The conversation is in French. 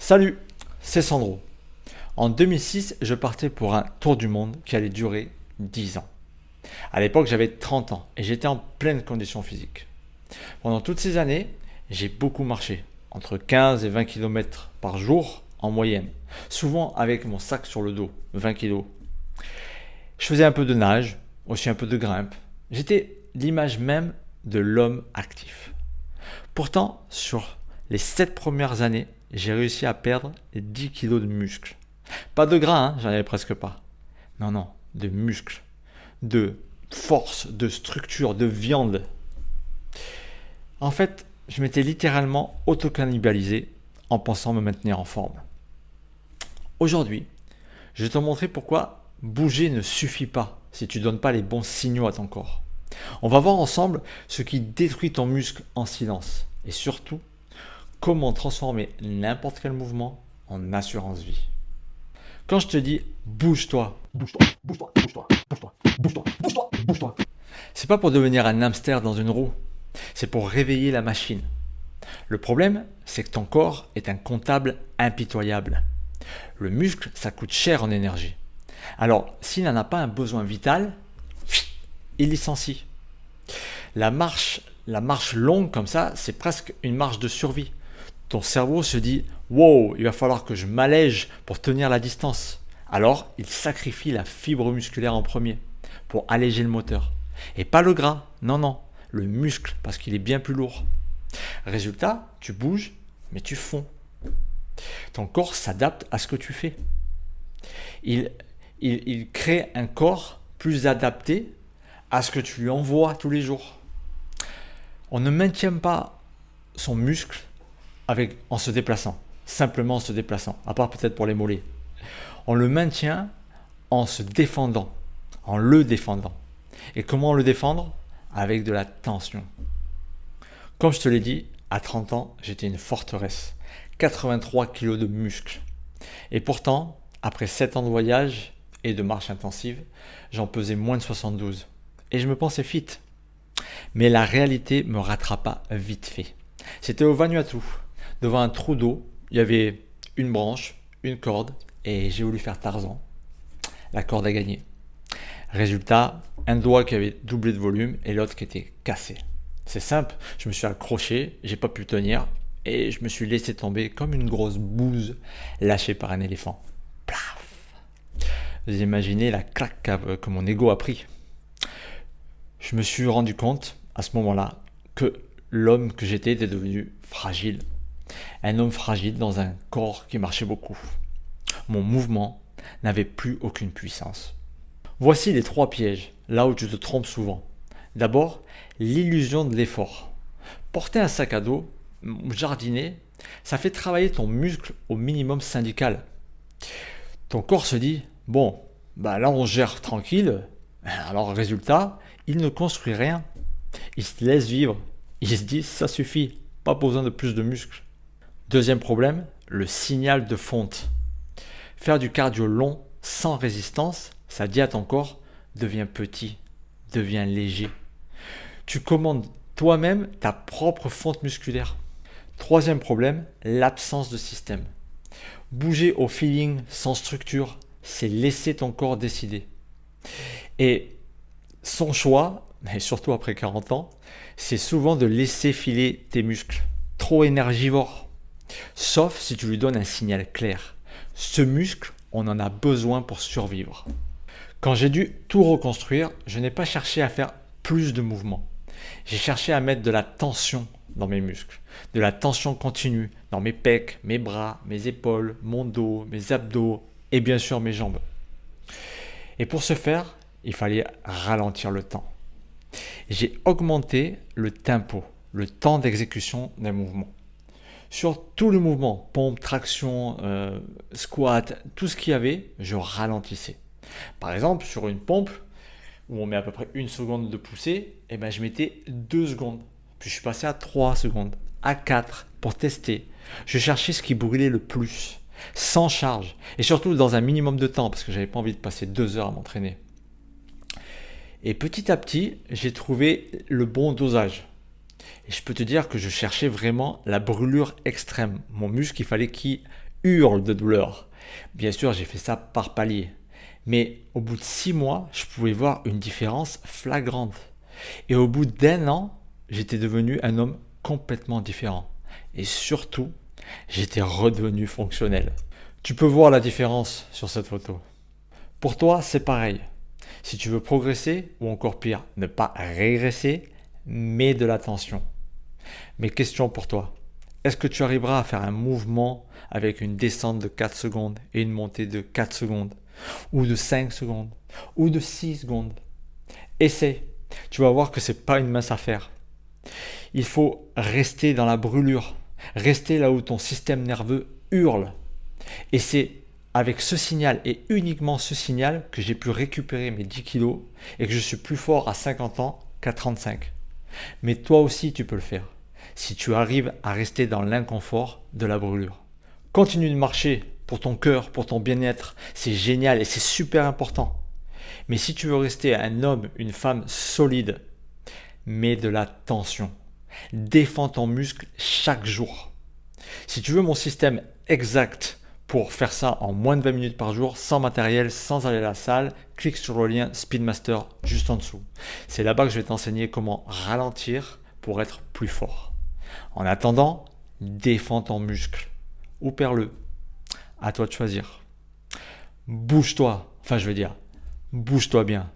Salut, c'est Sandro. En 2006, je partais pour un tour du monde qui allait durer 10 ans. À l'époque, j'avais 30 ans et j'étais en pleine condition physique. Pendant toutes ces années, j'ai beaucoup marché, entre 15 et 20 km par jour en moyenne, souvent avec mon sac sur le dos, 20 kg. Je faisais un peu de nage, aussi un peu de grimpe. J'étais l'image même de l'homme actif. Pourtant, sur les 7 premières années, j'ai réussi à perdre 10 kilos de muscles. Pas de gras, j'en avais presque pas. Non, non, de muscles, de force, de structure, de viande. En fait, je m'étais littéralement auto-cannibalisé en pensant me maintenir en forme. Aujourd'hui, je vais te montrer pourquoi bouger ne suffit pas si tu ne donnes pas les bons signaux à ton corps. On va voir ensemble ce qui détruit ton muscle en silence et surtout comment transformer n'importe quel mouvement en assurance vie. Quand je te dis bouge-toi, c'est pas pour devenir un hamster dans une roue, c'est pour réveiller la machine. Le problème, c'est que ton corps est un comptable impitoyable. Le muscle, ça coûte cher en énergie. Alors, s'il n'en a pas un besoin vital, il licencie. La marche longue comme ça, c'est presque une marche de survie. Ton cerveau se dit « Wow, il va falloir que je m'allège pour tenir la distance ». Alors, il sacrifie la fibre musculaire en premier pour alléger le moteur. Et pas le gras, non, non, le muscle parce qu'il est bien plus lourd. Résultat, tu bouges, mais tu fonds. Ton corps s'adapte à ce que tu fais. Il crée un corps plus adapté à ce que tu lui envoies tous les jours. On ne maintient pas son muscle en se déplaçant, simplement en se déplaçant, à part peut-être pour les mollets. On le maintient en se défendant, en le défendant. Et comment le défendre ? Avec de la tension. Comme je te l'ai dit, à 30 ans, j'étais une forteresse. 83 kg de muscles. Et pourtant, après 7 ans de voyage et de marche intensive, j'en pesais moins de 72. Et je me pensais fit. Mais la réalité me rattrapa vite fait. C'était au Vanuatu. Devant un trou d'eau, il y avait une branche, une corde, et j'ai voulu faire Tarzan. La corde a gagné. Résultat, un doigt qui avait doublé de volume et l'autre qui était cassé. C'est simple, je me suis accroché, j'ai pas pu tenir et je me suis laissé tomber comme une grosse bouse lâchée par un éléphant. Plaf. Vous imaginez la claque que mon ego a pris. Je me suis rendu compte à ce moment-là que l'homme que j'étais était devenu fragile. Un homme fragile dans un corps qui marchait beaucoup. Mon mouvement n'avait plus aucune puissance. Voici les 3 pièges, là où tu te trompes souvent. D'abord, l'illusion de l'effort. Porter un sac à dos, jardiner, ça fait travailler ton muscle au minimum syndical. Ton corps se dit, bon, là on gère tranquille, alors résultat, il ne construit rien. Il se laisse vivre. Il se dit, ça suffit, pas besoin de plus de muscles. Deuxième problème, le signal de fonte. Faire du cardio long sans résistance, ça dit à ton corps, deviens petit, deviens léger. Tu commandes toi-même ta propre fonte musculaire. Troisième problème, l'absence de système. Bouger au feeling sans structure, c'est laisser ton corps décider. Et son choix, et surtout après 40 ans, c'est souvent de laisser filer tes muscles, trop énergivores. Sauf si tu lui donnes un signal clair. Ce muscle, on en a besoin pour survivre. Quand j'ai dû tout reconstruire, je n'ai pas cherché à faire plus de mouvements. J'ai cherché à mettre de la tension dans mes muscles, de la tension continue dans mes pecs, mes bras, mes épaules, mon dos, mes abdos et bien sûr mes jambes. Et pour ce faire, il fallait ralentir le temps. J'ai augmenté le tempo, le temps d'exécution d'un mouvement. Sur tout le mouvement, pompe, traction, squat, tout ce qu'il y avait, je ralentissais. Par exemple, sur une pompe, où on met à peu près 1 seconde de poussée, je mettais 2 secondes. Puis je suis passé à 3 secondes, à 4 pour tester. Je cherchais ce qui brûlait le plus, sans charge, et surtout dans un minimum de temps, parce que j'avais pas envie de passer 2 heures à m'entraîner. Et petit à petit, j'ai trouvé le bon dosage. Et je peux te dire que je cherchais vraiment la brûlure extrême. Mon muscle, il fallait qu'il hurle de douleur. Bien sûr, j'ai fait ça par palier. Mais au bout de 6 mois, je pouvais voir une différence flagrante. Et au bout d'1 an, j'étais devenu un homme complètement différent. Et surtout, j'étais redevenu fonctionnel. Tu peux voir la différence sur cette photo. Pour toi, c'est pareil. Si tu veux progresser, ou encore pire, ne pas régresser, mets de l'attention. Mes questions pour toi. Est-ce que tu arriveras à faire un mouvement avec une descente de 4 secondes et une montée de 4 secondes, ou de 5 secondes, ou de 6 secondes? Essaie. Tu vas voir que ce n'est pas une mince affaire. Il faut rester dans la brûlure, rester là où ton système nerveux hurle. Et c'est avec ce signal et uniquement ce signal que j'ai pu récupérer mes 10 kilos et que je suis plus fort à 50 ans qu'à 35. Mais toi aussi tu peux le faire, si tu arrives à rester dans l'inconfort de la brûlure. Continue de marcher pour ton cœur, pour ton bien-être, c'est génial et c'est super important. Mais si tu veux rester un homme, une femme solide, mets de la tension. Défends ton muscle chaque jour. Si tu veux mon système exact pour faire ça en moins de 20 minutes par jour, sans matériel, sans aller à la salle, clique sur le lien Speedmaster juste en dessous. C'est là-bas que je vais t'enseigner comment ralentir pour être plus fort. En attendant, défends ton muscle ou perds-le. À toi de choisir. Bouge-toi, bouge-toi bien.